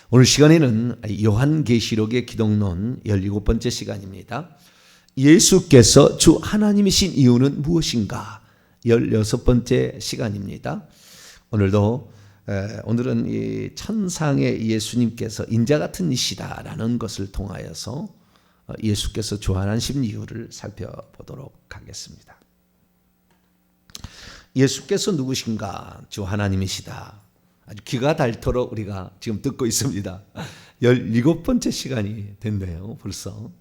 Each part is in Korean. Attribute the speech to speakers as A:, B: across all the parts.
A: 오늘 시간에는 요한계시록의 기독론 17번째 시간입니다. 예수께서 주 하나님이신 이유는 무엇인가? 16번째 시간입니다. 오늘은 이 천상의 예수님께서 인자 같은 이시다라는 것을 통하여서 예수께서 주 하나님이신 이유를 살펴보도록 하겠습니다. 예수께서 누구신가? 주 하나님이시다. 아주 귀가 닳도록 우리가 지금 듣고 있습니다. 17번째 시간이 됐네요. 벌써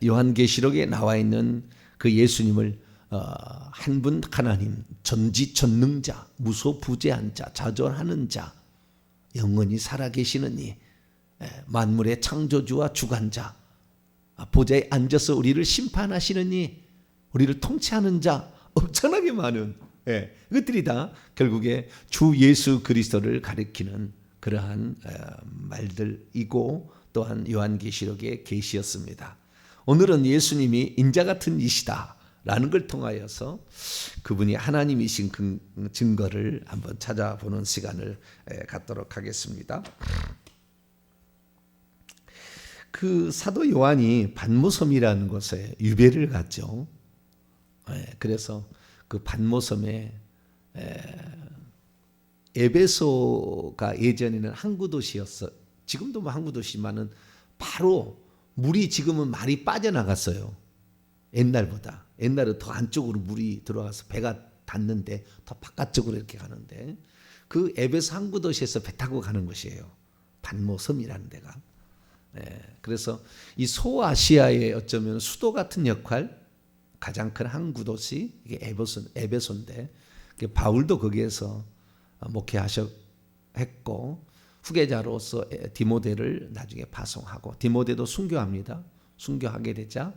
A: 요한계시록에 나와 있는 그 예수님을 한 분 하나님, 전지전능자, 무소부재한 자, 자존하는 자, 영원히 살아계시는 이, 만물의 창조주와 주관자, 보좌에 앉아서 우리를 심판하시는 이, 우리를 통치하는 자, 엄청나게 많은 그것들이 다 결국에 주 예수 그리스도를 가리키는 그러한 말들이고 또한 요한계시록의 계시였습니다. 오늘은 예수님이 인자 같은 이시다라는 걸 통하여서 그분이 하나님이신 증거를 한번 찾아보는 시간을 갖도록 하겠습니다. 그 사도 요한이 반모섬이라는 곳에 유배를 갔죠. 그래서 그 반모섬에 에베소가 예전에는 항구 도시였어. 지금도 뭐 항구 도시지만은 바로 물이 지금은 많이 빠져나갔어요. 옛날보다. 옛날은 더 안쪽으로 물이 들어가서 배가 닿는데 더 바깥쪽으로 이렇게 가는데 그 에베소 항구 도시에서 배 타고 가는 것이에요. 반모섬이라는 데가. 그래서 이 소아시아의 어쩌면 수도 같은 역할, 가장 큰 항구 도시 이게 에베소인데 바울도 거기에서 목회했고 후계자로서 디모데를 나중에 파송하고 디모데도 순교합니다. 순교하게 되자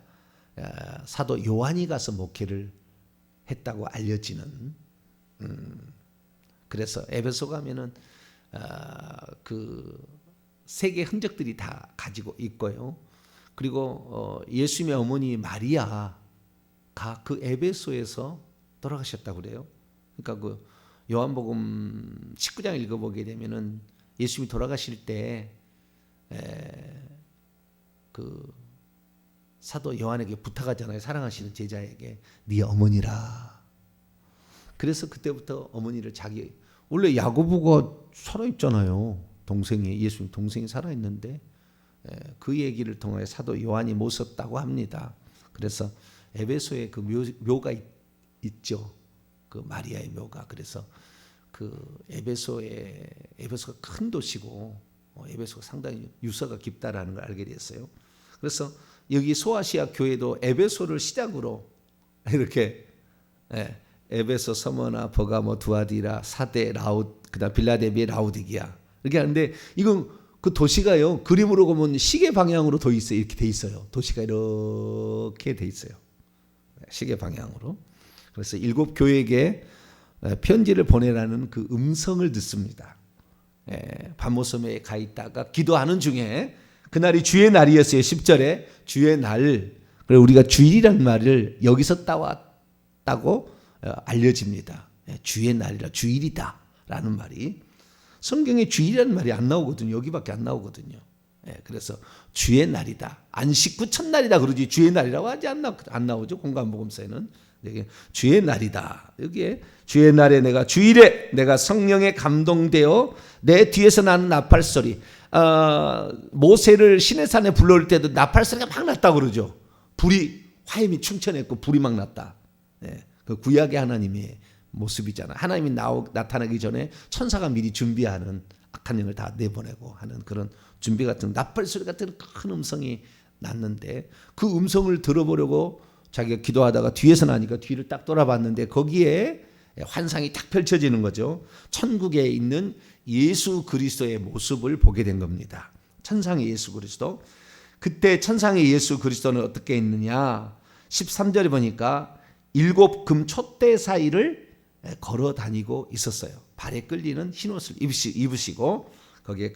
A: 사도 요한이 가서 목회를 했다고 알려지는. 그래서 에베소 가면은 그 세계 흔적들이 다 가지고 있고요. 그리고 예수님의 어머니 마리아 그 에베소에서 돌아가셨다고 그래요. 그러니까 그 요한복음 19장 읽어보게 되면은 예수님이 돌아가실 때 그 사도 요한에게 부탁하잖아요. 사랑하시는 제자에게 네 어머니라. 그래서 그때부터 어머니를 원래 야고보가 살아있잖아요. 동생이 예수님 동생이 살아있는데 그 얘기를 통해 사도 요한이 모셨다고 합니다. 그래서 에베소에 그 묘가 있죠. 그 마리아의 묘가. 그래서 그 에베소가 큰 도시고 에베소가 상당히 유서가 깊다라는 걸 알게 됐어요. 그래서 여기 소아시아 교회도 에베소를 시작으로 이렇게 에베소, 서머나, 버가모, 두아디라, 사데, 그다음 빌라델비아, 라우디기아 이렇게 하는데 이건 그 도시가요 그림으로 보면 시계 방향으로 돼 있어요. 이렇게 돼 있어요. 도시가 이렇게 돼 있어요. 시계 방향으로. 그래서 7 교회에게 편지를 보내라는 그 음성을 듣습니다. 반모섬에 가 있다가 기도하는 중에 그날이 주의 날이었어요. 10절에 주의 날. 그래서 우리가 주일이란 말을 여기서 따왔다고 알려집니다. 주의 날이라 주일이다라는 말이 성경에 주일이라는 말이 안 나오거든요. 여기밖에 안 나오거든요. 그래서 주의 날이다. 안식 후 첫날이다 그러지 주의 날이라고 하지 안 나오죠. 공관복음서에는 주의 날이다. 여기에 주의 날에 주일에 내가 성령에 감동되어 내 뒤에서 나는 나팔 소리. 모세를 시내산에 불러올 때도 나팔 소리가 막 났다 그러죠. 화염이 충천했고 불이 막 났다. 그 구약의 하나님의 모습이잖아. 하나님이 나타나기 전에 천사가 미리 준비하는 악한 영을 다 내보내고 하는 그런 준비 같은 나팔 소리 같은 큰 음성이 났는데 그 음성을 들어보려고 자기가 기도하다가 뒤에서 나니까 뒤를 딱 돌아봤는데 거기에 환상이 딱 펼쳐지는 거죠. 천국에 있는 예수 그리스도의 모습을 보게 된 겁니다. 천상의 예수 그리스도. 그때 천상의 예수 그리스도는 어떻게 있느냐 13절에 보니까 7 금 촛대 사이를 걸어 다니고 있었어요. 발에 끌리는 흰옷을 입으시고 거기에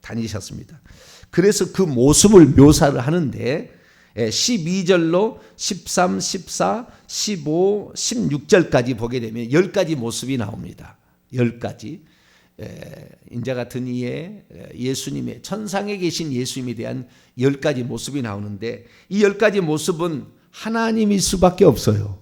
A: 다니셨습니다. 그래서 그 모습을 묘사를 하는데 12절로 13, 14, 15, 16절까지 보게 되면 10가지 모습이 나옵니다. 10가지. 인자 같은 이의 예수님의 천상에 계신 예수님에 대한 10가지 모습이 나오는데 이 10가지 모습은 하나님일 수밖에 없어요.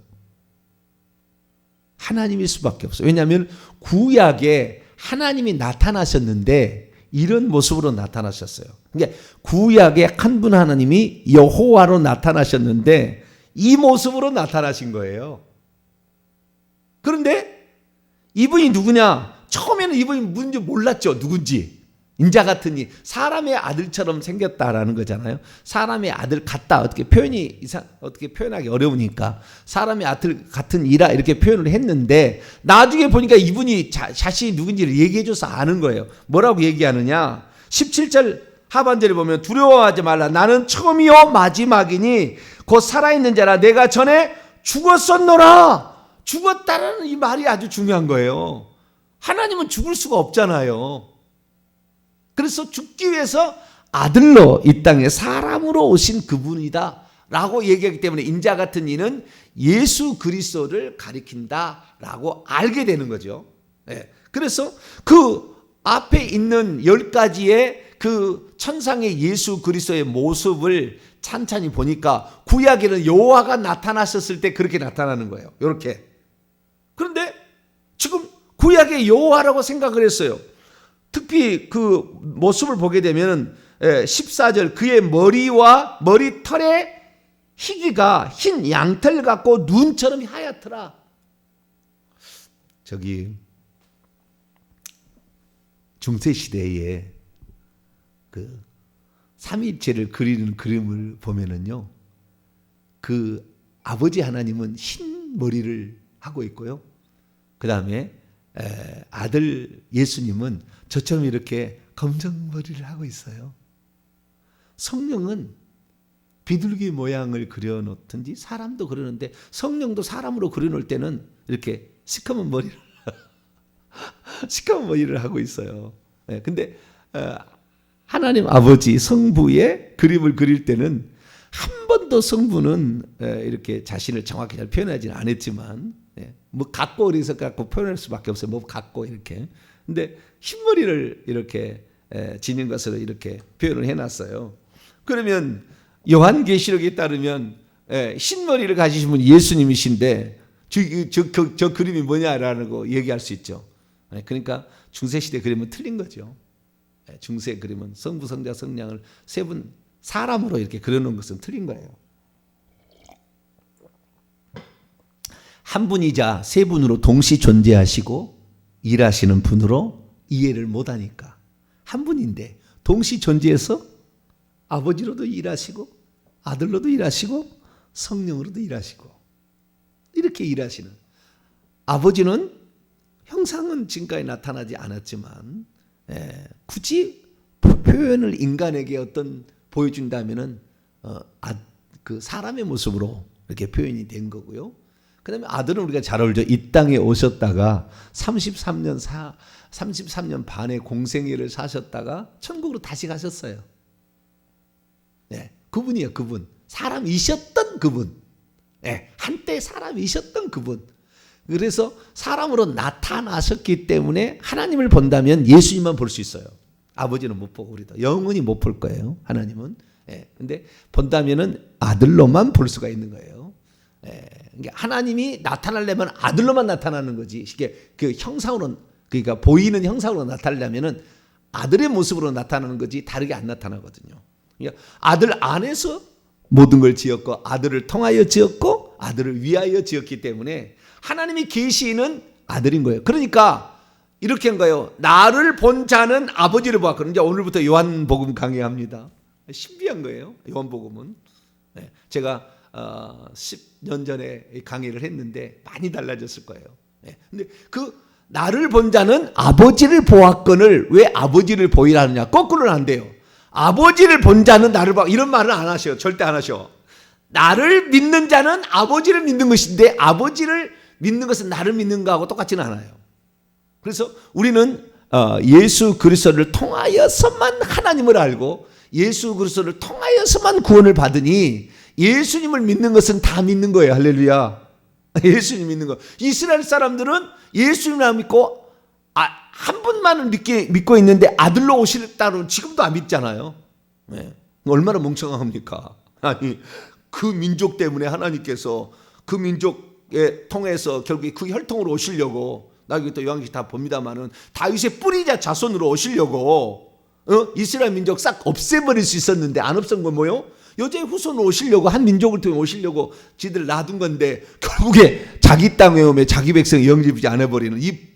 A: 하나님일 수밖에 없어요. 왜냐하면 구약에 하나님이 나타나셨는데 이런 모습으로 나타나셨어요. 그러니까 구약에 한 분 하나님이 여호와로 나타나셨는데 이 모습으로 나타나신 거예요. 그런데 이분이 누구냐? 처음에는 이분이 뭔지 몰랐죠. 누군지. 인자 같은 이 사람의 아들처럼 생겼다라는 거잖아요. 사람의 아들 같다. 어떻게 표현하기 어려우니까 사람의 아들 같은 이라 이렇게 표현을 했는데 나중에 보니까 이분이 자신이 누군지를 얘기해줘서 아는 거예요. 뭐라고 얘기하느냐? 17절 하반절에 보면 두려워하지 말라. 나는 처음이요 마지막이니 곧 살아있는 자라. 내가 전에 죽었었노라. 죽었다라는 이 말이 아주 중요한 거예요. 하나님은 죽을 수가 없잖아요. 그래서 죽기 위해서 아들로 이 땅에 사람으로 오신 그분이다 라고 얘기하기 때문에 인자 같은 이는 예수 그리스도를 가리킨다 라고 알게 되는 거죠. 그래서 그 앞에 있는 10가지의 그 천상의 예수 그리스도의 모습을 찬찬히 보니까 구약에는 여호와가 나타나셨을 때 그렇게 나타나는 거예요. 이렇게. 그런데 지금 구약의 여호와라고 생각을 했어요. 특히 그 모습을 보게 되면 14절 그의 머리와 머리털의 희기가 흰 양털 같고 눈처럼 하얗더라. 저기 중세시대에 그 삼위일체를 그리는 그림을 보면은요, 그 아버지 하나님은 흰 머리를 하고 있고요. 그 다음에 아들 예수님은 저처럼 이렇게 검정 머리를 하고 있어요. 성령은 비둘기 모양을 그려놓든지 사람도 그리는데 성령도 사람으로 그려놓을 때는 이렇게 시커먼 머리를 하고 있어요. 근데 하나님 아버지 성부의 그림을 그릴 때는 한 번도 성부는 이렇게 자신을 정확히 잘 표현하지는 않았지만 뭐 갖고 어리석 갖고 표현할 수밖에 없어요. 뭐 갖고 이렇게. 근데 흰머리를 이렇게 지닌 것으로 이렇게 표현을 해놨어요. 그러면 요한계시록에 따르면 흰머리를 가지신 분이 예수님이신데 저 그림이 뭐냐라는 거 얘기할 수 있죠. 그러니까 중세시대 그림은 틀린 거죠. 중세 그림은 성부, 성자, 성령을 세 분 사람으로 이렇게 그려놓은 것은 틀린 거예요. 한 분이자 세 분으로 동시 존재하시고 일하시는 분으로 이해를 못하니까 한 분인데 동시 존재해서 아버지로도 일하시고 아들로도 일하시고 성령으로도 일하시고 이렇게 일하시는 아버지는 형상은 지금까지 나타나지 않았지만 굳이 표현을 인간에게 어떤 보여준다면은 그 사람의 모습으로 이렇게 표현이 된 거고요. 그 다음에 아들은 우리가 잘 알죠. 이 땅에 오셨다가 33년 반의 공생애를 사셨다가 천국으로 다시 가셨어요. 그분이에요. 그분. 사람이셨던 그분. 한때 사람이셨던 그분. 그래서 사람으로 나타나셨기 때문에 하나님을 본다면 예수님만 볼 수 있어요. 아버지는 못 보고 우리도 영원히 못 볼 거예요. 하나님은. 근데 본다면은 아들로만 볼 수가 있는 거예요. 하나님이 나타나려면 아들로만 나타나는 거지. 이게 그 형상으로 그러니까 보이는 형상으로 나타나려면은 아들의 모습으로 나타나는 거지 다르게 안 나타나거든요. 그러니까 아들 안에서 모든 걸 지었고 아들을 통하여 지었고 아들을 위하여 지었기 때문에 하나님이 계시는 아들인 거예요. 그러니까 이렇게 한 거예요. 나를 본 자는 아버지를 보았거든요. 이제 오늘부터 요한복음 강의합니다. 신비한 거예요. 요한복음은. 제가 10년 전에 강의를 했는데 많이 달라졌을 거예요. 근데 그 나를 본 자는 아버지를 보았거늘 왜 아버지를 보이라 하느냐. 거꾸로는 안 돼요. 아버지를 본 자는 나를 봐. 이런 말은 안 하셔요. 절대 안 하셔. 나를 믿는 자는 아버지를 믿는 것인데 아버지를 믿는 것은 나를 믿는 거하고 똑같지는 않아요. 그래서 우리는 예수 그리스도를 통하여서만 하나님을 알고 예수 그리스도를 통하여서만 구원을 받으니 예수님을 믿는 것은 다 믿는 거예요. 할렐루야. 예수님 믿는 거. 이스라엘 사람들은 예수님을 믿고 한 분만을 믿고 있는데 아들로 오시겠다는 지금도 안 믿잖아요. 네. 얼마나 멍청합니까? 아니 그 민족 때문에 하나님께서 그 민족에 통해서 결국에 그 혈통으로 오시려고, 나중에 또 요한계시 다 봅니다만은 다윗의 뿌리자 자손으로 오시려고 이스라엘 민족 싹 없애버릴 수 있었는데 안 없앤 건 뭐요? 여자의 후손으로 오시려고, 한 민족을 통해 오시려고 지들 놔둔 건데 결국에 자기 땅에 오면 자기 백성이 영접하지 않아버리는 이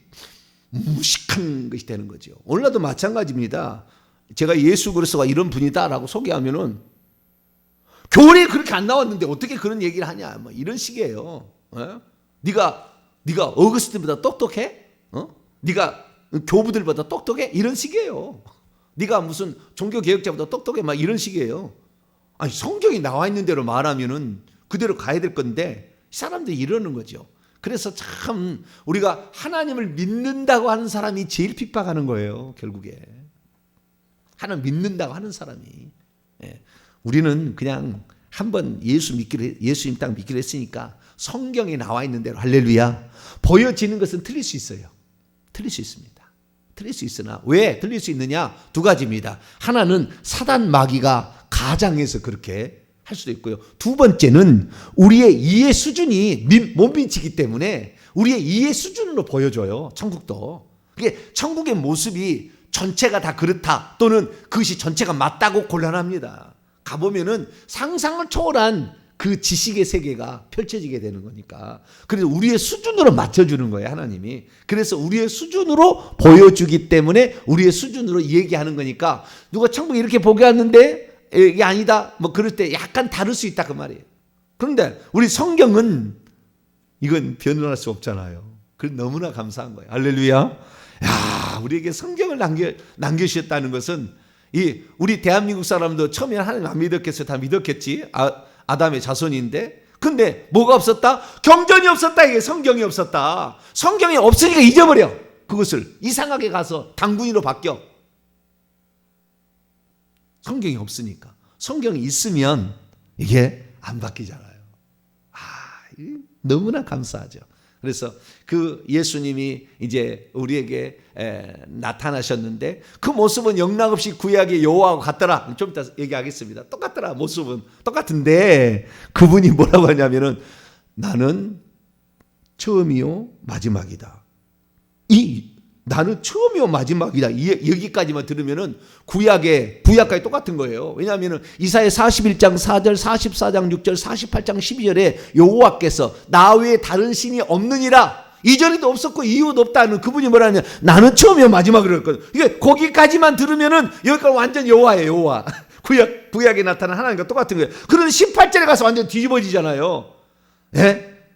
A: 무식한 것이 되는 거죠. 오늘날도 마찬가지입니다. 제가 예수 그리스도가 이런 분이다라고 소개하면은 교회에 그렇게 안 나왔는데 어떻게 그런 얘기를 하냐, 뭐 이런 식이에요. 네가 어거스틴보다 똑똑해? 네가 교부들보다 똑똑해? 이런 식이에요. 네가 무슨 종교 개혁자보다 똑똑해? 막 이런 식이에요. 아니 성경이 나와 있는 대로 말하면은 그대로 가야 될 건데 사람들이 이러는 거죠. 그래서 참 우리가 하나님을 믿는다고 하는 사람이 제일 핍박하는 거예요. 결국에 하나님 믿는다고 하는 사람이. 우리는 그냥 한번 예수님 딱 믿기로 했으니까 성경에 나와 있는 대로 할렐루야. 보여지는 것은 틀릴 수 있어요. 틀릴 수 있습니다. 틀릴 수 있으나 왜 틀릴 수 있느냐? 두 가지입니다. 하나는 사단 마귀가 가장해서 그렇게 할 수도 있고요. 두 번째는 우리의 이해 수준이 못 미치기 때문에 우리의 이해 수준으로 보여줘요. 천국도. 그게 천국의 모습이 전체가 다 그렇다 또는 그것이 전체가 맞다고 곤란합니다. 가보면은 상상을 초월한 그 지식의 세계가 펼쳐지게 되는 거니까. 그래서 우리의 수준으로 맞춰주는 거예요, 하나님이. 그래서 우리의 수준으로 보여주기 때문에 우리의 수준으로 얘기하는 거니까 누가 천국에 이렇게 보게 왔는데 이게 아니다 뭐 그럴 때 약간 다를 수 있다 그 말이에요. 그런데 우리 성경은 이건 변론할 수 없잖아요. 그래서 너무나 감사한 거예요. 할렐루야. 야, 우리에게 성경을 남겨주셨다는 것은 우리 대한민국 사람도 처음에 하나님 안 믿었겠어요? 다 믿었겠지. 아담의 자손인데. 근데 뭐가 없었다? 경전이 없었다. 이게 성경이 없었다. 성경이 없으니까 잊어버려. 그것을 이상하게 가서 당군이로 바뀌어. 성경이 없으니까. 성경이 있으면 이게 안 바뀌잖아요. 너무나 감사하죠. 그래서 그 예수님이 이제 우리에게 나타나셨는데 그 모습은 영락없이 구약의 여호와하고 같더라. 좀 이따 얘기하겠습니다. 똑같더라. 모습은 똑같은데 그분이 뭐라고 하냐면은 나는 처음이요 마지막이다. 나는 처음이요 마지막이다. 여기까지만 들으면은 구약까지 똑같은 거예요. 왜냐하면은 이사야 41장 4절, 44장 6절, 48장 12절에 여호와께서 나 외에 다른 신이 없느니라. 이전에도 없었고 이후도 없다는 그분이 뭐라냐? 나는 처음이요 마지막이라고 했거든. 이게 거기까지만 들으면은 여기까지 완전 여호와예요, 여호와. 구약에 나타난 하나님과 똑같은 거예요. 그런데 18절에 가서 완전 뒤집어지잖아요.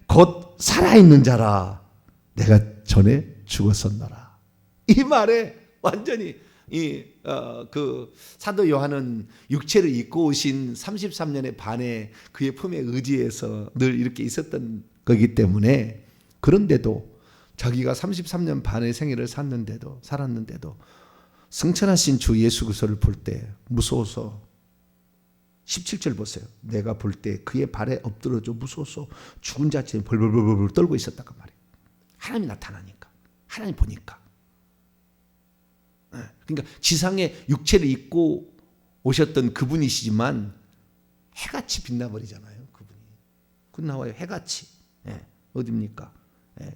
A: 곧 살아있는 자라. 내가 전에 죽었었노라. 이 말에 완전히 그 사도 요한은 육체를 입고 오신 33년의 반에 그의 품에 의지해서 늘 이렇게 있었던 거기 때문에, 그런데도 자기가 33년 반의 생애를 살았는데도 승천하신 주 예수 그리스도를 볼 때 무서워서 17절 보세요. 내가 볼 때 그의 발에 엎드러져 무서워서 죽은 자처럼 벌벌벌벌 떨고 있었다고 말이에요. 하나님이 나타나니까, 하나님 보니까. 그러니까 지상에 육체를 입고 오셨던 그분이시지만 해같이 빛나버리잖아요. 그분이. 그 나와요. 해같이. 어디입니까?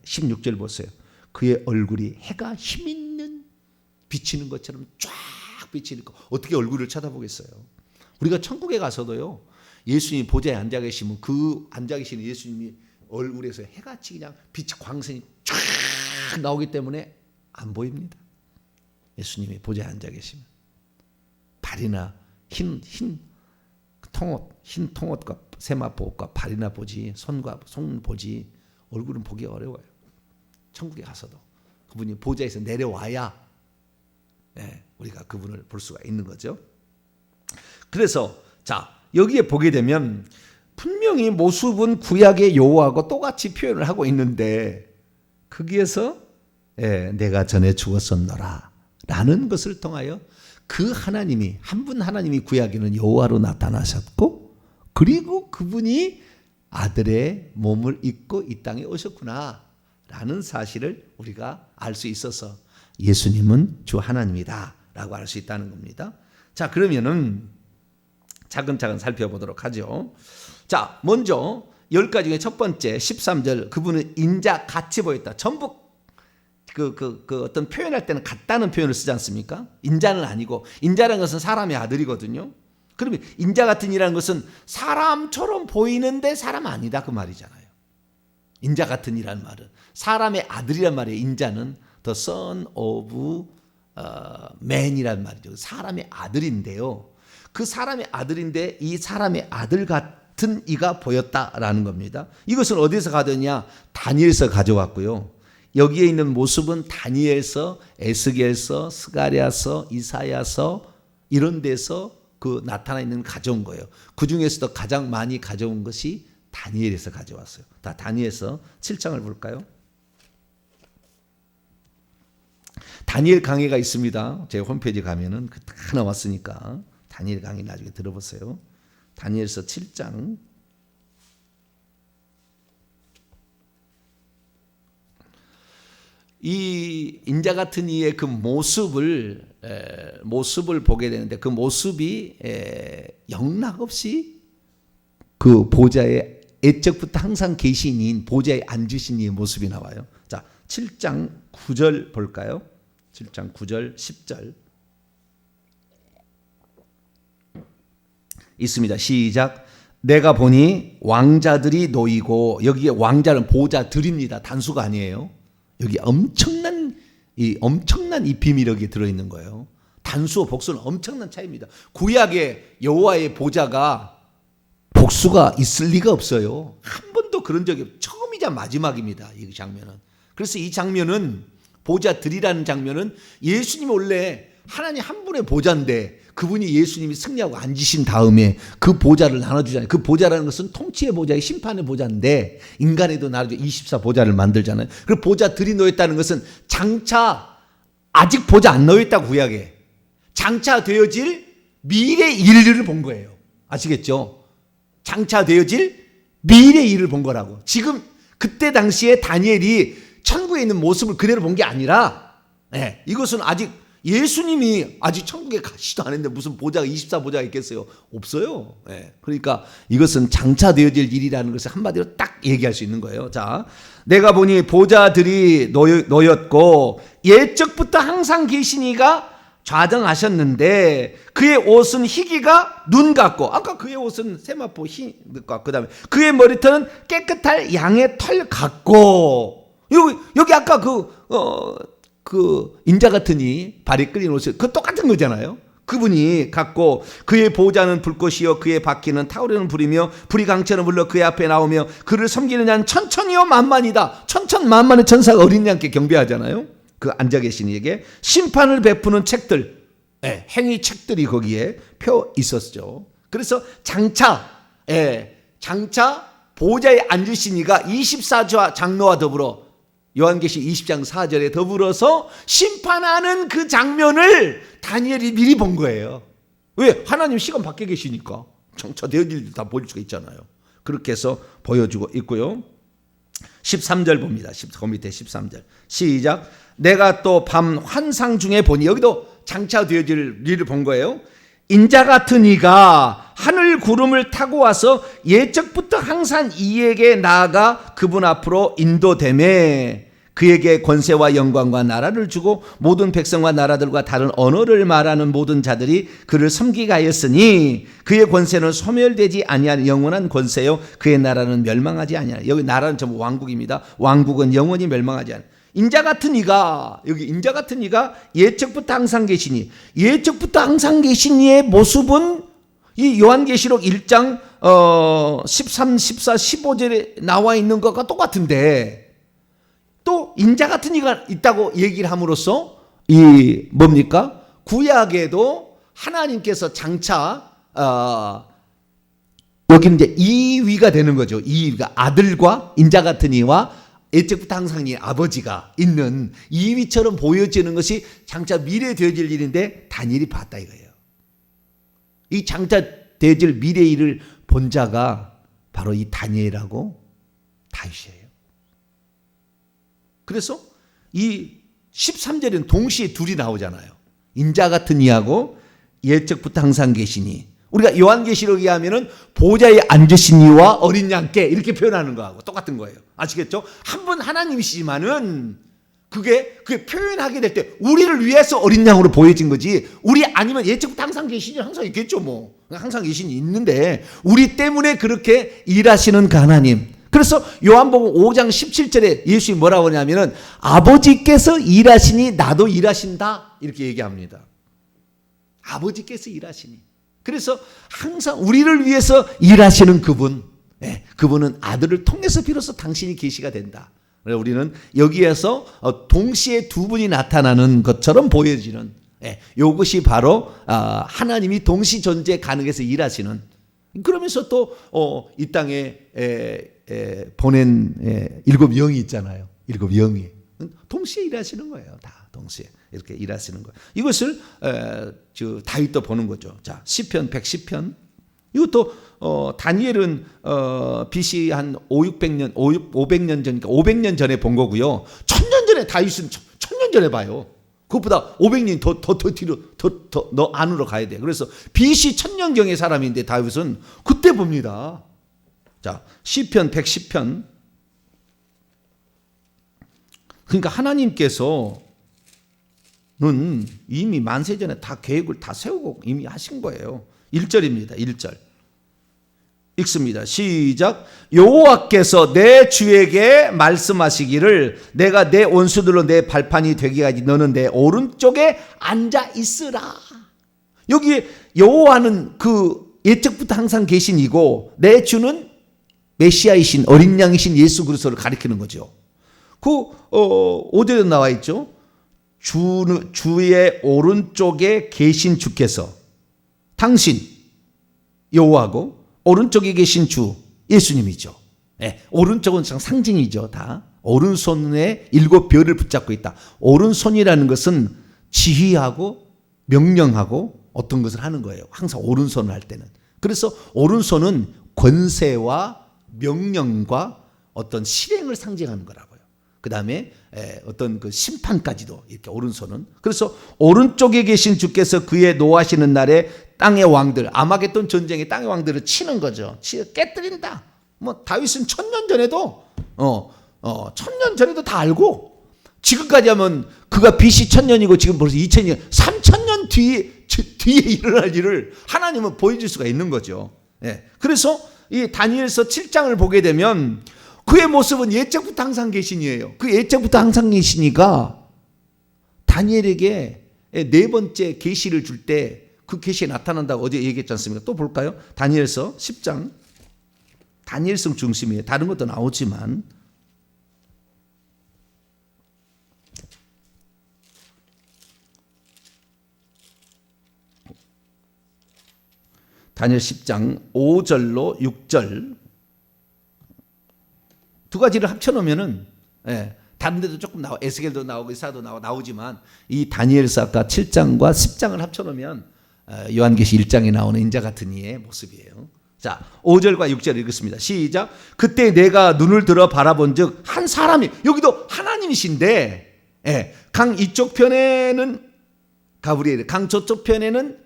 A: 16절 보세요. 그의 얼굴이 해가 힘있는 비치는 것처럼 쫙 비치니까 어떻게 얼굴을 쳐다보겠어요. 우리가 천국에 가서도요, 예수님이 보좌에 앉아 계시면 그 앉아 계시는 예수님이 얼굴에서 해같이 그냥 빛 광선이 쫙 나오기 때문에 안 보입니다. 예수님이 보좌에 앉아 계시면 발이나 흰 통옷과 세마포옷과 발이나 보지, 손과 손 보지, 얼굴은 보기 어려워요. 천국에 가서도 그분이 보좌에서 내려와야 우리가 그분을 볼 수가 있는 거죠. 그래서 자, 여기에 보게 되면 분명히 모습은 구약의 여호와하고 똑같이 표현을 하고 있는데 거기에서 내가 전에 죽었었노라 라는 것을 통하여 그 하나님이, 한 분 하나님이 구약에는 여호와로 나타나셨고, 그리고 그분이 아들의 몸을 입고 이 땅에 오셨구나 라는 사실을 우리가 알 수 있어서 예수님은 주 하나님이다 라고 할 수 있다는 겁니다. 자, 그러면은 차근차근 살펴보도록 하죠. 자, 먼저 10가지 중에 첫 번째 13절, 그분은 인자 같이 보였다. 전부 그 어떤 표현할 때는 같다는 표현을 쓰지 않습니까? 인자는 아니고, 인자라는 것은 사람의 아들이거든요. 그러면 인자 같은 이라는 것은 사람처럼 보이는데 사람 아니다 그 말이잖아요. 인자 같은 이라는 말은 사람의 아들이란 말이에요. 인자는 the son of man이란 말이죠. 사람의 아들인데요. 그 사람의 아들인데 이 사람의 아들 같은 이가 보였다라는 겁니다. 이것은 어디서 가져왔냐? 다니엘서 가져왔고요. 여기에 있는 모습은 다니엘서, 에스겔서, 스가랴서, 이사야서 이런 데서 그 나타나 있는 가져온 거예요. 그 중에서도 가장 많이 가져온 것이 다니엘에서 가져왔어요. 다 다니엘서 7장을 볼까요? 다니엘 강의가 있습니다. 제 홈페이지 가면은 다 나왔으니까 다니엘 강의 나중에 들어보세요. 다니엘서 7장. 이 인자 같은 이의 그 모습을 보게 되는데, 그 모습이 영락없이 그 보좌에 애적부터 항상 계신 이인, 보좌에 앉으신 이의 모습이 나와요. 자, 7장 9절 볼까요? 7장 9절 10절 있습니다. 시작. 내가 보니 왕자들이 놓이고, 여기에 왕자는 보좌들입니다. 단수가 아니에요. 여기 엄청난 이 비밀력이 들어있는 거예요. 단수와 복수는 엄청난 차이입니다. 구약의 여호와의 보좌가 복수가 있을 리가 없어요. 한 번도 그런 적이 없어요. 처음이자 마지막입니다. 이 장면은. 그래서 이 장면은, 보좌들이라는 장면은 예수님이 원래 하나님 한 분의 보좌인데 그분이 예수님이 승리하고 앉으신 다음에 그 보좌를 나눠주잖아요. 그 보좌라는 것은 통치의 보좌의 심판의 보좌인데 인간에도 나눠줘 24보좌를 만들잖아요. 그리고 보좌들이 놓였다는 것은 장차 아직 보좌 안 놓였다고, 구약에 장차 되어질 미래 일을 본 거예요. 아시겠죠? 장차 되어질 미래 일을 본 거라고. 지금 그때 당시에 다니엘이 천국에 있는 모습을 그대로 본 게 아니라, 이것은 아직 예수님이 아직 천국에 가시도 않았는데 무슨 보좌가 24보좌가 있겠어요? 없어요. 그러니까 이것은 장차 되어질 일이라는 것을 한마디로 딱 얘기할 수 있는 거예요. 자, 내가 보니 보좌들이 놓였고 옛적부터 항상 계신 이가 좌정하셨는데 그의 옷은 희기가 눈 같고, 아까 그의 옷은 세마포 흰 같고, 그 다음에 그의 머리털은 깨끗할 양의 털 같고, 여기 아까 그 인자 같은 이 발이 끌린 옷을, 그 똑같은 거잖아요. 그분이 갖고, 그의 보좌는 불꽃이요 그의 바퀴는 타오르는 불이며 불이 강처럼 불러 그의 앞에 나오며 그를 섬기는 자는 천천히요 만만이다. 천천만만의 천사가 어린 양께 경배하잖아요. 그 앉아 계신 이에게 심판을 베푸는 책들, 행위 책들이 거기에 펴 있었죠. 그래서 장차 보좌에 앉으신 이가 24조 장로와 더불어 요한계시록 20장 4절에 더불어서 심판하는 그 장면을 다니엘이 미리 본 거예요. 왜? 하나님 시간 밖에 계시니까 장차 되어질 일 다 보일 수가 있잖아요. 그렇게 해서 보여주고 있고요. 13절 봅니다. 그 밑에 13절 시작. 내가 또 밤 환상 중에 보니, 여기도 장차 되어질 일을 본 거예요. 인자 같은 이가 하늘 구름을 타고 와서 예적부터 항상 이에게 나아가 그분 앞으로 인도되매 그에게 권세와 영광과 나라를 주고 모든 백성과 나라들과 다른 언어를 말하는 모든 자들이 그를 섬기게 하였으니 그의 권세는 소멸되지 아니하는 영원한 권세요 그의 나라는 멸망하지 아니하는, 여기 나라는 전부 왕국입니다. 왕국은 영원히 멸망하지 않는. 인자 같은 이가, 여기 인자 같은 이가 예적부터 항상 계시니, 예적부터 항상 계신 이의 모습은 이 요한계시록 1장 13, 14, 15절에 나와 있는 것과 똑같은데, 또 인자 같은 이가 있다고 얘기를 함으로써 이 뭡니까? 구약에도 하나님께서 장차 여기는 이제 이위가 되는 거죠. 이위가 아들과 인자 같은 이와 예적부터 항상 이 아버지가 있는 이위처럼 보여지는 것이 장차 미래 되어질 일인데 다니엘이 봤다 이거예요. 이 장차 되어질 미래 일을 본 자가 바로 이 다니엘하고 다윗이에요. 그래서 이 13절에는 동시에 둘이 나오잖아요. 인자 같은 이하고 옛적부터 항상 계시니. 우리가 요한계시록에 의하면은 보좌에 앉으신 이와 어린 양께 이렇게 표현하는 거하고 똑같은 거예요. 아시겠죠? 한 분 하나님이시지만은 그게 표현하게 될 때 우리를 위해서 어린 양으로 보여진 거지. 우리 아니면 옛적부터 항상 계시니 항상 있겠죠 뭐. 항상 계시니 있는데 우리 때문에 그렇게 일하시는 그 하나님. 그래서 요한복음 5장 17절에 예수님이 뭐라고 하냐면은 아버지께서 일하시니 나도 일하신다 이렇게 얘기합니다. 아버지께서 일하시니. 그래서 항상 우리를 위해서 일하시는 그분, 그분은 아들을 통해서 비로소 당신이 계시가 된다. 우리는 여기에서 동시에 두 분이 나타나는 것처럼 보여지는 이것이 바로 하나님이 동시 존재 가능해서 일하시는. 그러면서 또 이 땅에 보낸 일곱 영이 있잖아요. 일곱 영이 동시에 일하시는 거예요. 다 동시에 이렇게 일하시는 거예요. 이것을 다윗도 보는 거죠. 자, 시편 110편. 이것도 다니엘은 BC 한 500년 전이니까 500년 전에 본 거고요. 1000년 전에 다윗은 1000년 전에 봐요. 그것보다 500년 더 뒤로 더 안으로 가야 돼. 그래서 BC 1000년경의 사람인데 다윗은 그때 봅니다. 자, 시편 110편. 그러니까 하나님께서는 이미 만세전에 다 계획을 다 세우고 이미 하신 거예요. 1절입니다. 1절. 읽습니다. 시작. 여호와께서 내 주에게 말씀하시기를 내가 내 원수들로 내 발판이 되기까지 너는 내 오른쪽에 앉아 있으라. 여기 여호와는 그 옛적부터 항상 계신 이고 내 주는 메시아이신 어린 양이신 예수 그리스도를 가리키는 거죠. 그 5절에 나와 있죠. 주의 오른쪽에 계신 주께서 당신 여호와고 오른쪽에 계신 주 예수님이죠. 오른쪽은 상징이죠. 다 오른손에 7별을 붙잡고 있다. 오른손이라는 것은 지휘하고 명령하고 어떤 것을 하는 거예요. 항상 오른손을 할 때는. 그래서 오른손은 권세와 명령과 어떤 실행을 상징하는 거라고요. 그 다음에 어떤 그 심판까지도 이렇게 오른손은. 그래서 오른쪽에 계신 주께서 그의 노하시는 날에 땅의 왕들, 아마겟돈 전쟁에 땅의 왕들을 치는 거죠. 깨뜨린다. 뭐 다윗은 1000년 전에도 1000년 전에도 다 알고 지금까지 하면 그가 BC 1000년이고 지금 벌써 2000년, 3000년 뒤에 일어날 일을 하나님은 보여줄 수가 있는 거죠. 그래서 이 다니엘서 7장을 보게 되면 그의 모습은 옛적부터 항상 계신이에요. 그 옛적부터 항상 계시니까 다니엘에게 네 번째 계시를 줄 때 그 계시에 나타난다고 어제 얘기했지 않습니까? 또 볼까요? 다니엘서 10장. 다니엘성 중심이에요. 다른 것도 나오지만 다니엘 10장 5절로 6절 두 가지를 합쳐놓으면은 다른 데도 조금 나와 에스겔도 나오고 이사도 나오지만 이 다니엘서가 7장과 10장을 합쳐놓으면 요한계시 1장에 나오는 인자 같은 이의 모습이에요. 자, 5절과 6절 읽겠습니다. 시작. 그때 내가 눈을 들어 바라본즉 한 사람이, 여기도 하나님이신데 강 이쪽 편에는 가브리엘, 강 저쪽 편에는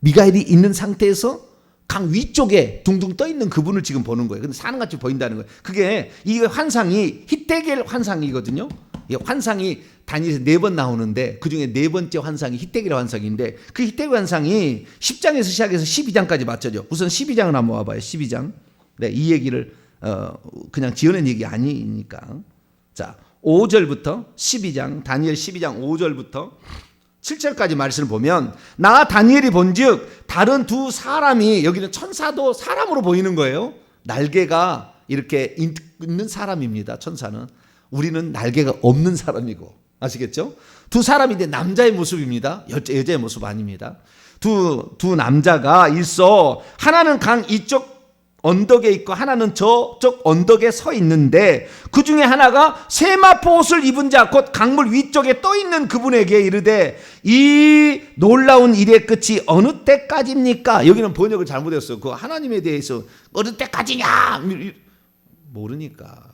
A: 미가엘이 있는 상태에서 강 위쪽에 둥둥 떠 있는 그분을 지금 보는 거예요. 근데 사람같이 보인다는 거예요. 그게 이 환상이 히데겔 환상이거든요. 이 환상이 다니엘에서 4번 나오는데 그 중에 4번째 환상이 히데겔 환상인데 그 히데겔 환상이 10장에서 시작해서 12장까지 맞춰져. 우선 12장을 한번 와봐요. 12장. 이 얘기를 그냥 지어낸 얘기 아니니까. 자, 5절부터 12장, 다니엘 12장 5절부터 7절까지 말씀을 보면 나 다니엘이 본즉 다른 두 사람이, 여기는 천사도 사람으로 보이는 거예요. 날개가 이렇게 있는 사람입니다. 천사는. 우리는 날개가 없는 사람이고, 아시겠죠? 두 사람인데 남자의 모습입니다. 여자의 모습 아닙니다. 두 남자가 있어 하나는 강 이쪽 언덕에 있고 하나는 저쪽 언덕에 서 있는데 그 중에 하나가 세마포 옷을 입은 자 곧 강물 위쪽에 떠 있는 그분에게 이르되 이 놀라운 일의 끝이 어느 때까지입니까? 여기는 번역을 잘못했어요. 그 하나님에 대해서 어느 때까지냐 모르니까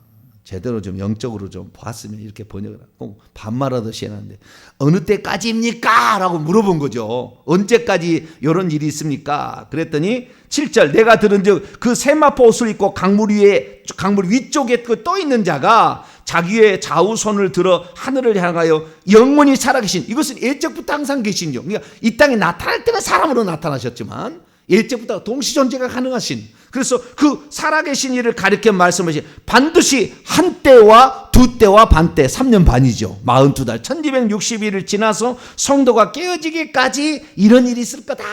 A: 제대로 좀 영적으로 좀 봤으면 이렇게 번역을 하고 반말하듯이 해놨는데 어느 때까지입니까? 라고 물어본 거죠. 언제까지 이런 일이 있습니까? 그랬더니 7절 내가 들은즉 그 세마포 옷을 입고 강물 위쪽에 그 떠 있는 자가 자기의 좌우손을 들어 하늘을 향하여 영원히 살아계신, 이것은 예적부터 항상 계신 영, 그러니까 이 땅에 나타날 때는 사람으로 나타나셨지만 예적부터 동시 존재가 가능하신, 그래서 그 살아계신 이를 가리켜 말씀하신 반드시 한 때와 두 때와 반 때, 3년 반이죠. 42달 1260일을 지나서 성도가 깨어지기까지 이런 일이 있을 거다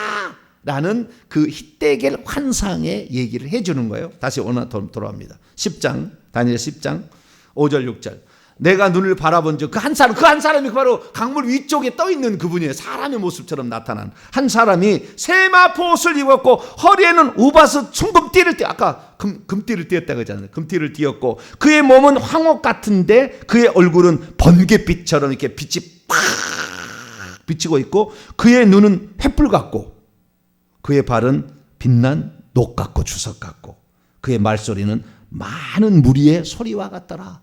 A: 라는 그 히데겔 환상의 얘기를 해주는 거예요. 다시 오늘 돌아옵니다. 10장 다니엘 10장 5절 6절 내가 눈을 바라본 적 그 한 사람이 바로 강물 위쪽에 떠 있는 그분이에요. 사람의 모습처럼 나타난 한 사람이 세마포 옷을 입었고 허리에는 우바스 순금띠를 띠, 아까 금띠를 띠었다고 했잖아요. 금띠를 띠었고 그의 몸은 황옥 같은데 그의 얼굴은 번갯빛처럼 이렇게 빛이 팍 비치고 있고 그의 눈은 횃불 같고 그의 발은 빛난 녹 같고 주석 같고 그의 말소리는 많은 무리의 소리와 같더라.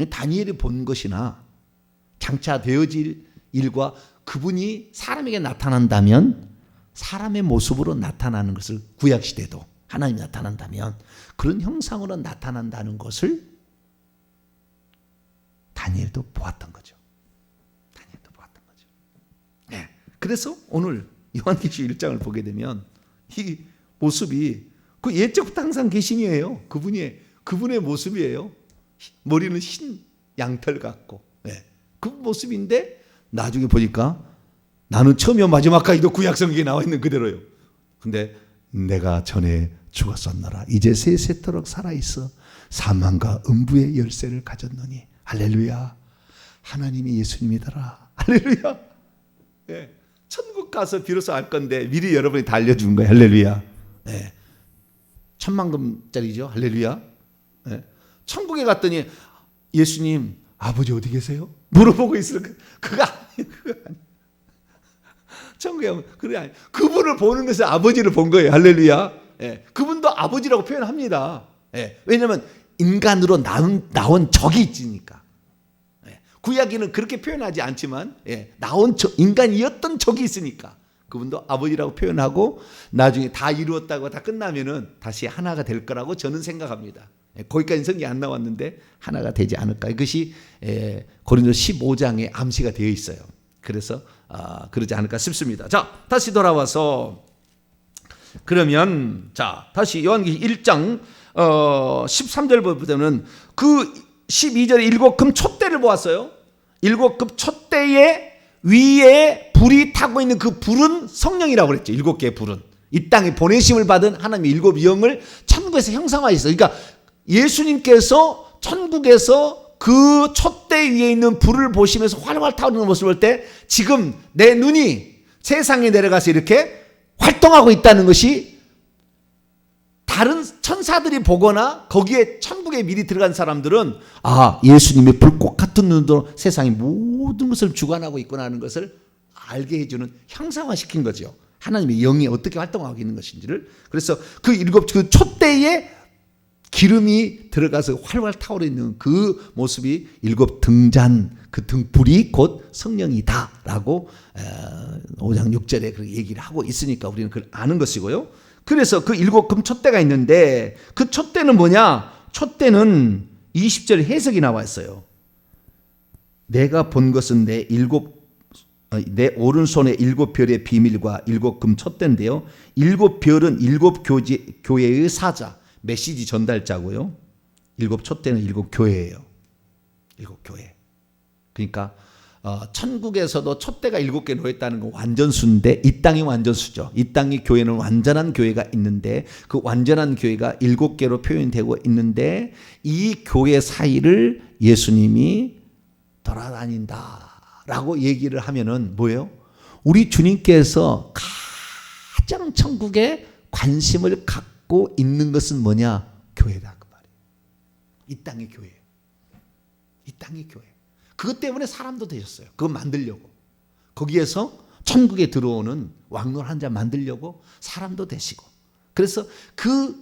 A: 다니엘이 본 것이나 장차 되어질 일과 그분이 사람에게 나타난다면 사람의 모습으로 나타나는 것을, 구약시대도 하나님이 나타난다면 그런 형상으로 나타난다는 것을 다니엘도 보았던 거죠. 다니엘도 보았던 거죠. 네. 그래서 오늘 요한계시록 1장을 보게 되면 이 모습이 그 예적부터 항상 계신이에요. 그분의 모습이에요. 머리는 흰 양털 같고, 네. 그 모습인데 나중에 보니까 나는 처음이요 마지막까지도 구약 성경에 나와 있는 그대로요. 근데 내가 전에 죽었었노라 이제 세세토록 살아있어 사망과 음부의 열쇠를 가졌노니 할렐루야. 하나님이 예수님이더라. 할렐루야. 네. 천국 가서 비로소 알 건데 미리 여러분이 다 알려준 거예요. 할렐루야. 네. 10,000,000금짜리죠. 할렐루야. 네. 천국에 갔더니 예수님 아버지 어디 계세요? 물어보고 있어요. 그거 아니에요. 천국에 가면 그게 아니에요. 그분을 보는 것은 아버지를 본 거예요. 할렐루야. 예. 그분도 아버지라고 표현합니다. 예. 왜냐하면 인간으로 나온 적이 있으니까. 예. 구약에는 그렇게 표현하지 않지만 나온 인간이었던 적이 있으니까 그분도 아버지라고 표현하고 나중에 다 이루었다고 다 끝나면은 다시 하나가 될 거라고 저는 생각합니다. 거기까지 성경이 안 나왔는데 하나가 되지 않을까. 이것이 고린도 15장에 암시가 되어 있어요. 그래서 그러지 않을까 싶습니다. 자, 다시 돌아와서 그러면 다시 요한계시록 1장 13절부터는 그 12절에 7금 촛대를 보았어요. 7금 촛대의 위에 불이 타고 있는 그 불은 성령이라고 그랬죠. 7개의 불은 이 땅에 보내심을 받은 하나님의 7 영을 천국에서 형상화했어요. 그러니까 예수님께서 천국에서 그 촛대 위에 있는 불을 보시면서 활활 타오르는 모습을 볼 때 지금 내 눈이 세상에 내려가서 이렇게 활동하고 있다는 것이 다른 천사들이 보거나 거기에 천국에 미리 들어간 사람들은 예수님의 불꽃 같은 눈으로 세상의 모든 것을 주관하고 있구나 하는 것을 알게 해주는 형상화시킨 거죠. 하나님의 영이 어떻게 활동하고 있는 것인지를. 그래서 그 촛대에 기름이 들어가서 활활 타오르는 그 모습이 7 등잔, 그 등불이 곧 성령이다라고 5장 6절에 그렇게 얘기를 하고 있으니까 우리는 그걸 아는 것이고요. 그래서 그 7금 촛대가 있는데 그 촛대는 뭐냐? 촛대는 20절 해석이 나와 있어요. 내가 본 것은 내 오른손에 7별의 비밀과 7금 촛대인데요. 7별은 7 교회의 사자, 메시지 전달자고요. 7 촛대는 7 교회예요. 7 교회. 그러니까 천국에서도 촛대가 7개 놓였다는 건 완전수인데 이 땅이 완전수죠. 이 땅의 교회는 완전한 교회가 있는데 그 완전한 교회가 7개로 표현되고 있는데 이 교회 사이를 예수님이 돌아다닌다라고 얘기를 하면은 뭐예요? 우리 주님께서 가장 천국에 관심을 갖고 있는 것은 뭐냐? 교회다 그 말이에요. 이 땅의 교회. 이 땅의 교회. 그것 때문에 사람도 되셨어요. 그거 만들려고. 거기에서 천국에 들어오는 왕노 한 자 만들려고 사람도 되시고. 그래서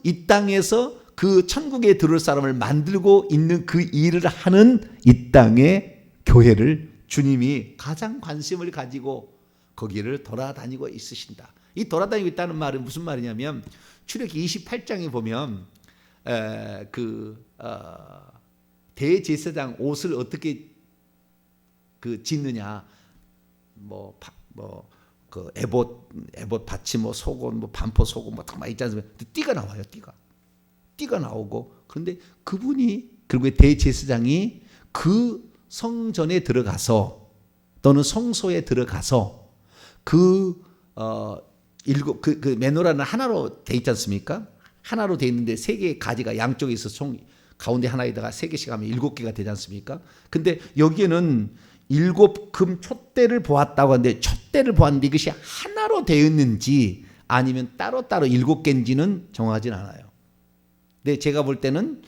A: 이 땅에서 그 천국에 들어올 사람을 만들고 있는 그 일을 하는 이 땅의 교회를 주님이 가장 관심을 가지고 거기를 돌아다니고 있으신다. 이 돌아다니고 있다는 말은 무슨 말이냐면 출애굽기 28장에 보면 대제사장 옷을 어떻게 짓느냐, 그 에봇 받침, 속옷, 반포 속옷 다 있지 않습니까? 띠가 나와요. 띠가 나오고, 그런데 그분이 결국에 대제사장이 그 성전에 들어가서 또는 성소에 들어가서 그 메노라는 하나로 돼 있지 않습니까? 하나로 돼 있는데 세 개의 가지가 양쪽에 있어 총 가운데 하나에다가 세 개씩 하면 7개가 되지 않습니까? 근데 여기에는 7금 촛대를 보았다고 하는데 촛대를 보았는데 이것이 하나로 되어 있는지 아니면 따로따로 7개인지는 정하진 않아요. 근데 제가 볼 때는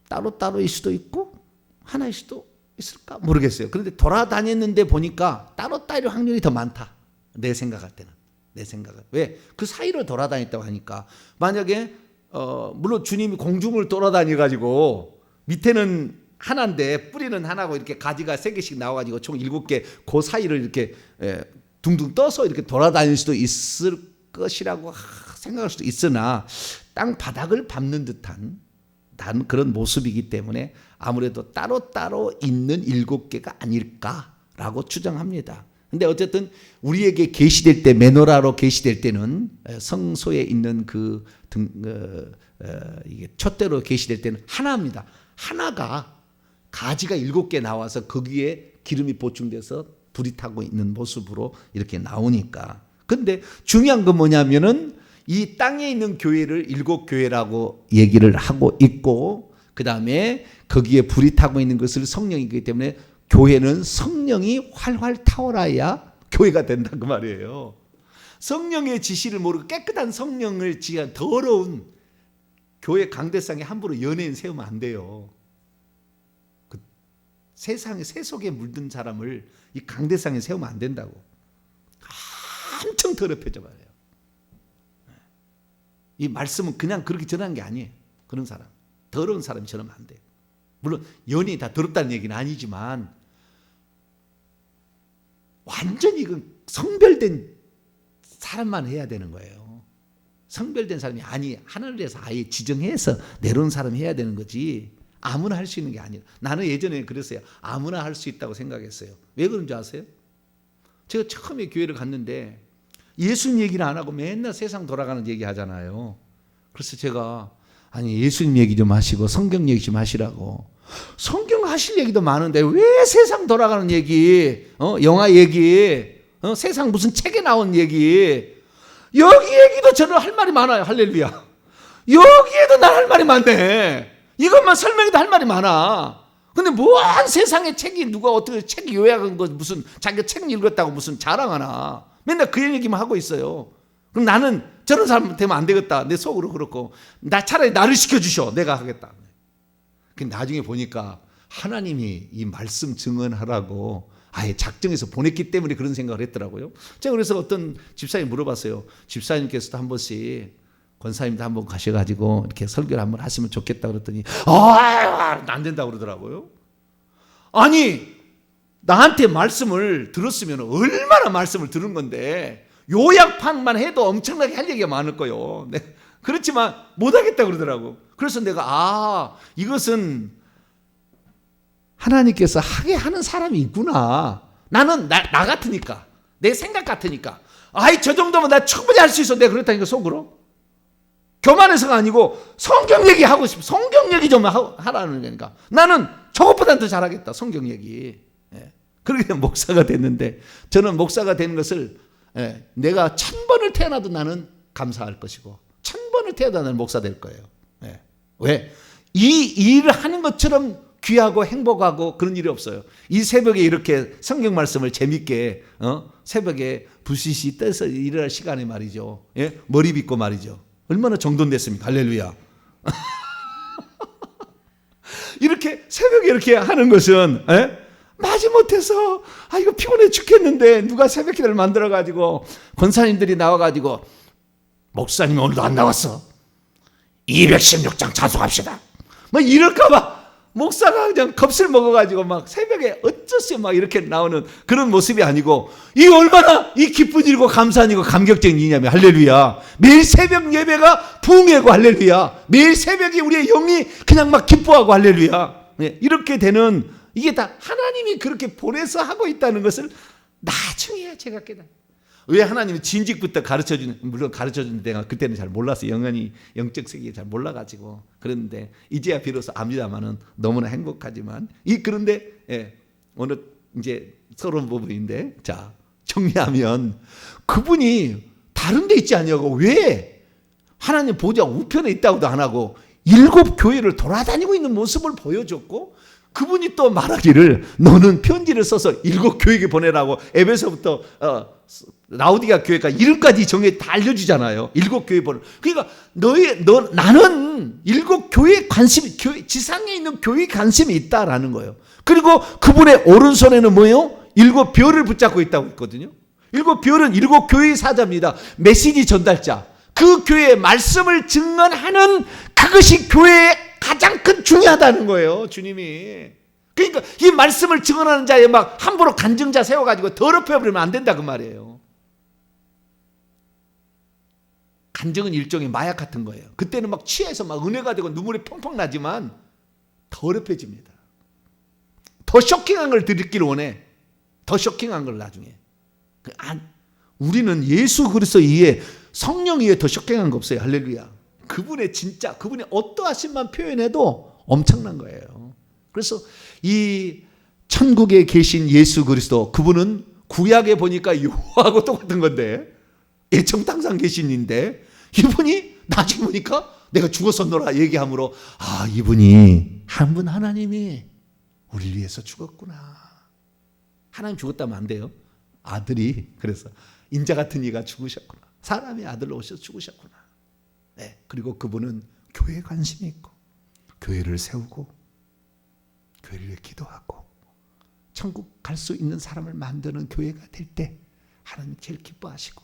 A: 따로따로일 수도 있고 하나일 수도 있을까 모르겠어요. 그런데 돌아다녔는데 보니까 따로따로일 확률이 더 많다. 내 생각할 때는. 왜? 그 사이로 돌아다녔다고 하니까. 만약에 물론 주님이 공중을 돌아다녀가지고 밑에는 하나인데 뿌리는 하나고 이렇게 가지가 3개씩 나와가지고 총 7개 그 사이를 이렇게 둥둥 떠서 이렇게 돌아다닐 수도 있을 것이라고 생각할 수도 있으나 땅 바닥을 밟는 듯한 그런 모습이기 때문에 아무래도 따로따로 있는 7개가 아닐까라고 추정합니다. 근데 어쨌든 우리에게 계시될 때, 메노라로 계시될 때는 성소에 있는 이게 촛대로 계시될 때는 하나입니다. 하나가 가지가 7개 나와서 거기에 기름이 보충돼서 불이 타고 있는 모습으로 이렇게 나오니까. 근데 중요한 건 뭐냐면은 이 땅에 있는 교회를 7교회라고 얘기를 하고 있고, 그 다음에 거기에 불이 타고 있는 것을 성령이기 때문에 교회는 성령이 활활 타오라야 교회가 된다 그 말이에요. 성령의 지시를 모르고 깨끗한 성령을 지한 더러운 교회 강대상에 함부로 연예인 세우면 안 돼요. 그 세상에 세속에 물든 사람을 이 강대상에 세우면 안 된다고. 엄청 더럽혀져 말이에요. 이 말씀은 그냥 그렇게 전하는 게 아니에요. 그런 사람, 더러운 사람이 전하면 안 돼요. 물론 연예인이 다 더럽다는 얘기는 아니지만 완전히 이건 성별된 사람만 해야 되는 거예요. 성별된 사람이 하늘에서 아예 지정해서 내려온 사람이 해야 되는 거지 아무나 할 수 있는 게 아니에요. 나는 예전에 그랬어요. 아무나 할 수 있다고 생각했어요. 왜 그런 줄 아세요? 제가 처음에 교회를 갔는데 예수님 얘기를 안 하고 맨날 세상 돌아가는 얘기 하잖아요. 그래서 제가 아니 예수님 얘기 좀 하시고 성경 얘기 좀 하시라고. 성경 하실 얘기도 많은데 왜 세상 돌아가는 얘기, 영화 얘기, 세상 무슨 책에 나온 얘기, 여기 얘기도 저는 할 말이 많아요. 할렐루야. 여기에도 난 할 말이 많네. 이것만 설명해도 할 말이 많아. 근데 뭐한 세상에 책이 누가 어떻게 책 요약한 거 무슨 자기가 책 읽었다고 무슨 자랑하나. 맨날 그 얘기만 하고 있어요. 그럼 나는 저런 사람 되면 안 되겠다. 내 속으로 그렇고 나 차라리 나를 시켜주셔. 내가 하겠다. 근데 나중에 보니까 하나님이 이 말씀 증언하라고 아예 작정해서 보냈기 때문에 그런 생각을 했더라고요. 제가 그래서 어떤 집사님 물어봤어요. 집사님께서도 한 번씩 권사님도 한번 가셔가지고 이렇게 설교를 한번 하시면 좋겠다 그랬더니 안 된다고 그러더라고요. 아니 나한테 말씀을 들었으면 얼마나 말씀을 들은 건데 요약판만 해도 엄청나게 할 얘기가 많을 거예요. 네. 그렇지만 못하겠다 그러더라고. 그래서 내가 이것은 하나님께서 하게 하는 사람이 있구나. 나는 나 같으니까 내 생각 같으니까 저 정도면 나 충분히 할 수 있어. 내가 그렇다니까 속으로 교만해서가 아니고 성경 얘기하고 싶어. 성경 얘기 좀 하라는 거니까 나는 저것보다는 더 잘하겠다. 성경 얘기. 그렇게 목사가 됐는데 저는 목사가 되는 것을 내가 1000번을 태어나도 나는 감사할 것이고 1000번을 태어나도 나는 목사 될 거예요. 왜? 이 일을 하는 것처럼 귀하고 행복하고 그런 일이 없어요. 이 새벽에 이렇게 성경 말씀을 재밌게 새벽에 부시시 떠서 일어날 시간에 말이죠. 머리 빗고 말이죠. 얼마나 정돈됐습니까? 할렐루야. 이렇게 새벽에 이렇게 하는 것은 마지못해서 이거 피곤해 죽겠는데 누가 새벽 기도를 만들어가지고 권사님들이 나와가지고 목사님 오늘도 안 나왔어. 216장 자수합시다. 뭐 이럴까봐 목사가 그냥 겁을 먹어가지고 막 새벽에 어쩌세요 막 이렇게 나오는 그런 모습이 아니고, 이 얼마나 이 기쁜 일이고 감사한 일이고 감격적인 일이냐면 할렐루야. 매일 새벽 예배가 부흥회고 할렐루야. 매일 새벽에 우리의 영이 그냥 막 기뻐하고 할렐루야. 이렇게 되는, 이게 다 하나님이 그렇게 보내서 하고 있다는 것을 나중에 제가 깨달아요. 왜 하나님은 진직부터 가르쳐주는, 물론 가르쳐주는 데가 그때는 잘 몰랐어요. 영적 세계에 잘 몰라가지고. 그런데 이제야 비로소 압니다마는 너무나 행복하지만, 그런데 오늘 이제 서러운 부분인데, 자 정리하면 그분이 다른 데 있지 않냐고, 왜 하나님 보좌 우편에 있다고도 안 하고 7 교회를 돌아다니고 있는 모습을 보여줬고, 그분이 또 말하기를 너는 편지를 써서 7 교회에 보내라고 에베소부터 라우디가 교회가 이름까지 정해 다 알려주잖아요. 7 교회 보내. 그러니까 나는 7 교회에 관심이, 지상에 있는 교회에 관심이 있다라는 거예요. 그리고 그분의 오른손에는 뭐예요? 7 별을 붙잡고 있다고 했거든요. 7 별은 7 교회의 사자입니다. 메시지 전달자. 그 교회의 말씀을 증언하는 그것이 교회의 가장 큰 중요하다는 거예요, 주님이. 그러니까 이 말씀을 증언하는 자에 막 함부로 간증자 세워가지고 더럽혀버리면 안 된다 그 말이에요. 간증은 일종의 마약 같은 거예요. 그때는 막 취해서 막 은혜가 되고 눈물이 펑펑 나지만 더럽혀집니다. 더 쇼킹한 걸 드리기를 원해. 더 쇼킹한 걸 나중에. 우리는 예수 그리스도 이에 성령 이에 더 쇼킹한 거 없어요. 할렐루야. 그분의 어떠하신만 표현해도 엄청난 거예요. 그래서 이 천국에 계신 예수 그리스도, 그분은 구약에 보니까 여호와하고 똑같은 건데, 애청탕상 계신인데, 이분이 나중에 보니까 내가 죽었었노라 얘기하므로, 이분이 한 분 하나님이 우리를 위해서 죽었구나. 하나님 죽었다면 안 돼요. 아들이, 그래서 인자 같은 이가 죽으셨구나. 사람의 아들로 오셔서 죽으셨구나. 그리고 그분은 교회에 관심이 있고, 교회를 세우고, 교회를 위해 기도하고, 천국 갈 수 있는 사람을 만드는 교회가 될 때 하나님 제일 기뻐하시고,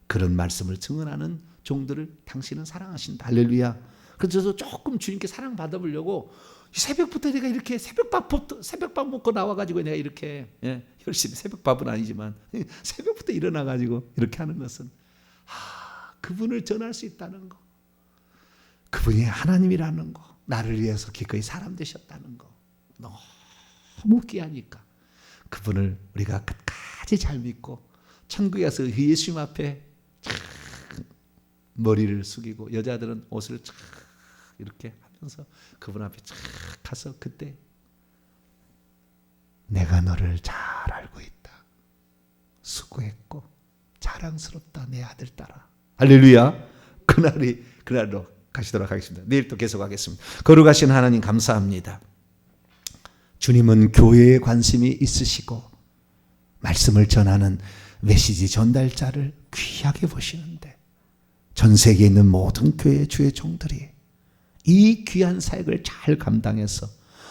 A: 그런 말씀을 증언하는 종들을 당신은 사랑하신다. 할렐루야. 그래서 조금 주님께 사랑 받아보려고 새벽부터 내가 이렇게 새벽밥 먹고 나와가지고 내가 이렇게 열심히, 새벽밥은 아니지만 새벽부터 일어나가지고 이렇게 하는 것은 그분을 전할 수 있다는 거, 그분이 하나님이라는 거, 나를 위해서 기꺼이 사람 되셨다는 거 너무 귀하니까 그분을 우리가 끝까지 잘 믿고 천국에 가서 예수님 앞에 머리를 숙이고, 여자들은 옷을 이렇게 하면서 그분 앞에 가서, 그때 내가 너를 잘 알고 있다, 수고했고 자랑스럽다 내 아들 딸아. 할렐루야. 그날로 가시도록 하겠습니다. 내일 또 계속하겠습니다. 거룩하신 하나님 감사합니다. 주님은 교회에 관심이 있으시고 말씀을 전하는 메시지 전달자를 귀하게 보시는데, 전 세계에 있는 모든 교회 주의 종들이 이 귀한 사역을 잘 감당해서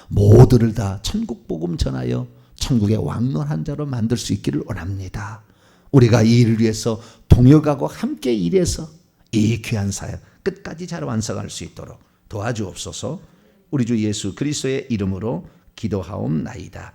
A: 모두를 다 천국 복음 전하여 천국의 왕론한 자로 만들 수 있기를 원합니다. 우리가 이 일을 위해서 동역하고 함께 일해서 이 귀한 사역 끝까지 잘 완성할 수 있도록 도와주옵소서. 우리 주 예수 그리스도의 이름으로 기도하옵나이다.